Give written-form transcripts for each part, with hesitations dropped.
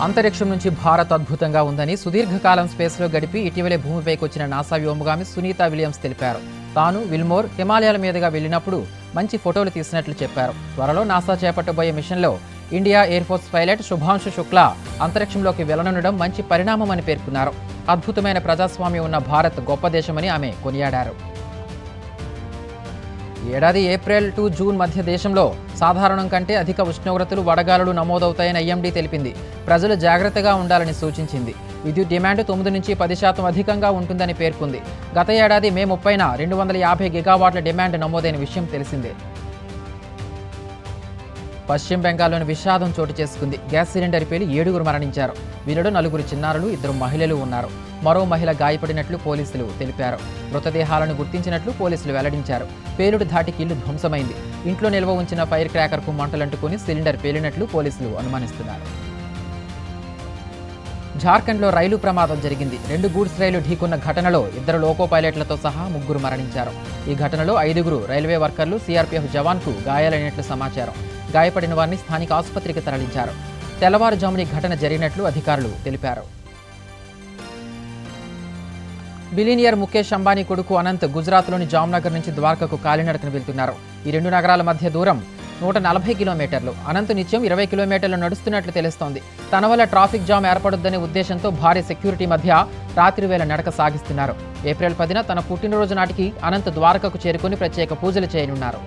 అంతరిక్షం నుంచి భారత్ అద్భుతంగా ఉందని సుదీర్ఘకాలం స్పేస్లో గడిపి ఇటీవలే భూమిపైకి వచ్చిన నాసా వ్యోమగామి సునీత విలియమ్స్ తెలిపారు. తాను విల్మోర్ హిమాలయాల మీదుగా వెళ్లినప్పుడు మంచి ఫోటోలు తీసినట్లు చెప్పారు. త్వరలో నాసా చేపట్టబోయే మిషన్లో India air force pilot Shubhanshu Shukla అంతరిక్షంలోకి వెళ్లనుండడం మంచి పరిణామమని పేర్కొన్నారు. అద్భుతమైన ప్రజాస్వామ్యం ఉన్న భారత్ గొప్ప దేశమని ఆమె కొనియాడారు. ఏడాది ఏప్రిల్ టు జూన్ మధ్య దేశంలో సాధారణం కంటే అధిక ఉష్ణోగ్రతలు వడగాలులు నమోదవుతాయని ఐఎండీ తెలిపింది. ప్రజలు జాగ్రత్తగా ఉండాలని సూచించింది. విద్యుత్ డిమాండ్ 9 నుంచి 10% అధికంగా ఉంటుందని పేర్కొంది. గత ఏడాది మే 30న 250 గిగావాట్ల డిమాండ్ నమోదైన విషయం తెలిసిందే. పశ్చిమ బెంగాల్లోని విషాదం చోటు చేసుకుంది. గ్యాస్ సిలిండర్ పేలి 7గురు మరణించారు. వీరిలో 4 చిన్నారులు, 2 మహిళలు ఉన్నారు. మరో మహిళ గాయపడినట్లు పోలీసులు తెలిపారు. మృతదేహాలను గుర్తించినట్లు పోలీసులు వెల్లడించారు. పేలుడు ధాటికి ఇల్లు ధ్వంసమైంది. ఇంట్లో నిల్వ ఉంచిన ఫైర్ క్రాకర్కు మంటలంటుకుని సిలిండర్ పేలినట్లు పోలీసులు అనుమానిస్తున్నారు. జార్ఖండ్లో రైలు ప్రమాదం జరిగింది. 2 గూడ్స్ రైలు ఢీకొన్న ఘటనలో 2 లోకో పైలట్లతో సహా 3 మరణించారు. ఈ ఘటనలో 5 రైల్వే వర్కర్లు, సిఆర్పీఎఫ్ జవాన్కు గాయాలైనట్లు సమాచారం. గాయపడిన వారిని స్థానిక ఆసుపత్రికి తరలించారు. తెల్లవారుజామున ఘటన జరిగినట్లు అధికారులు తెలిపారు. బిలినియర్ ముఖేష్ అంబానీ కొడుకు అనంత్ గుజరాత్లోని జామ్నగర్ నుంచి ద్వారకకు కాలినడకను వెళ్తున్నారు. ఈ 2 నగరాల మధ్య దూరం 140 కిలోమీటర్లు. అనంత్ నిత్యం 20 కిలోమీటర్లు నడుస్తున్నట్లు తెలుస్తోంది. తన వల్ల ట్రాఫిక్ జామ్ ఏర్పడొద్దనే ఉద్దేశంతో భారీ సెక్యూరిటీ మధ్య రాత్రి వేళ నడక సాగిస్తున్నారు. ఏప్రిల్ 10న తన పుట్టినరోజు నాటికి అనంత్ ద్వారకకు చేరుకుని ప్రత్యేక పూజలు చేయనున్నారు.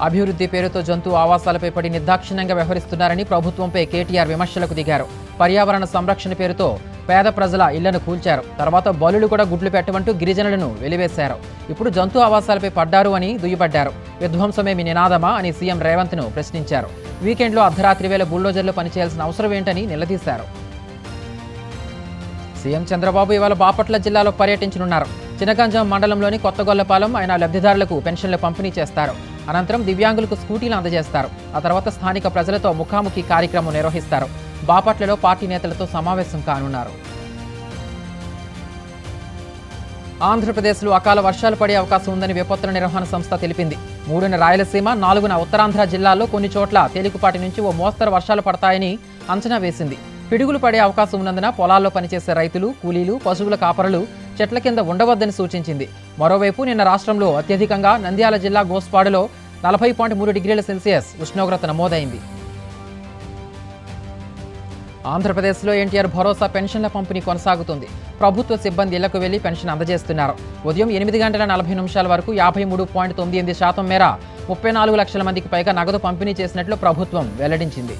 అభివృద్ధి పేరుతో జంతు ఆవాసాలపై పడి నిర్దాక్షిణ్యంగా వ్యవహరిస్తున్నారని ప్రభుత్వంపై కేటీఆర్ విమర్శలకు దిగారు. పర్యావరణ సంరక్షణ పేరుతో పేద ప్రజల ఇళ్లను కూల్చారు. తర్వాత బలులు కూడా గుడ్లు పెట్టమంటూ గిరిజనులను వెలివేశారు. ఇప్పుడు జంతు ఆవాసాలపై పడ్డారు అని దుయ్యబడ్డారు. విధ్వంసమే మీ నినాదమా అని సీఎం రేవంత్ను ప్రశ్నించారు. వీకెండ్లో అర్ధరాత్రి వేళ బుల్డోజర్లు పనిచేయాల్సిన అవసరం ఏంటని నిలదీశారు. సీఎం చంద్రబాబు ఇవాళ బాపట్ల జిల్లాలో పర్యటించనున్నారు. చినగంజాం మండలంలోని కొత్తగొల్లపాలెం ఆయన లబ్ధిదారులకు పెన్షన్లు పంపిణీ చేస్తారు. అనంతరం దివ్యాంగులకు స్కూటీలు అందజేస్తారు. ఆ తర్వాత స్థానిక ప్రజలతో ముఖాముఖి కార్యక్రమం నిర్వహిస్తారు. బాపట్లలో పార్టీ నేతలతో సమావేశం కానున్నారు. ఆంధ్రప్రదేశ్లో అకాల వర్షాలు పడే అవకాశం ఉందని విపత్తుల నిర్వహణ సంస్థ తెలిపింది. 3న రాయలసీమ, 4న ఉత్తరాంధ్ర జిల్లాల్లో కొన్ని చోట్ల తేలికపాటి నుంచి ఓ మోస్తరు వర్షాలు పడతాయని అంచనా వేసింది. పిడుగులు పడే అవకాశం ఉన్నందున పొలాల్లో పనిచేసే రైతులు, కూలీలు, పశువుల కాపరులు చెట్ల కింద ఉండవద్దని సూచించింది. మరోవైపు నిన్న రాష్ట్రంలో అత్యధికంగా నంద్యాల జిల్లా గోస్పాడులో 40.3 డిగ్రీల సెల్సియస్ ఉష్ణోగ్రత నమోదైంది. ఆంధ్రప్రదేశ్లో ఎన్టీఆర్ భరోసా పెన్షన్ల పంపిణీ కొనసాగుతుంది. ప్రభుత్వ సిబ్బంది ఇళ్లకు వెళ్లి పెన్షన్ అందజేస్తున్నారు. ఉదయం 8 గంటల 40 నిమిషాల వరకు 53.98% మేర 34 లక్షల మందికి పైగా నగదు పంపిణీ చేసినట్లు ప్రభుత్వం వెల్లడించింది.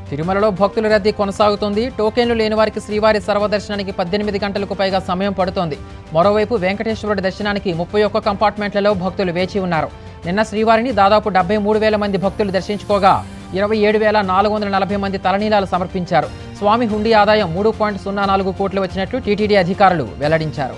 తిరుమలలో భక్తుల రద్దీ కొనసాగుతోంది. టోకెన్లు లేని వారికి శ్రీవారి సర్వదర్శనానికి 18 గంటలకు పైగా సమయం పడుతోంది. మరోవైపు వెంకటేశ్వరుడి దర్శనానికి 31 కంపార్ట్మెంట్లలో భక్తులు వేచి ఉన్నారు. నిన్న శ్రీవారిని దాదాపు 73,000 మంది భక్తులు దర్శించుకోగా 27,440 మంది తలనీలాలు సమర్పించారు. స్వామి హుండీ ఆదాయం 3.04 కోట్లు వచ్చినట్లు టీటీడీ అధికారులు వెల్లడించారు.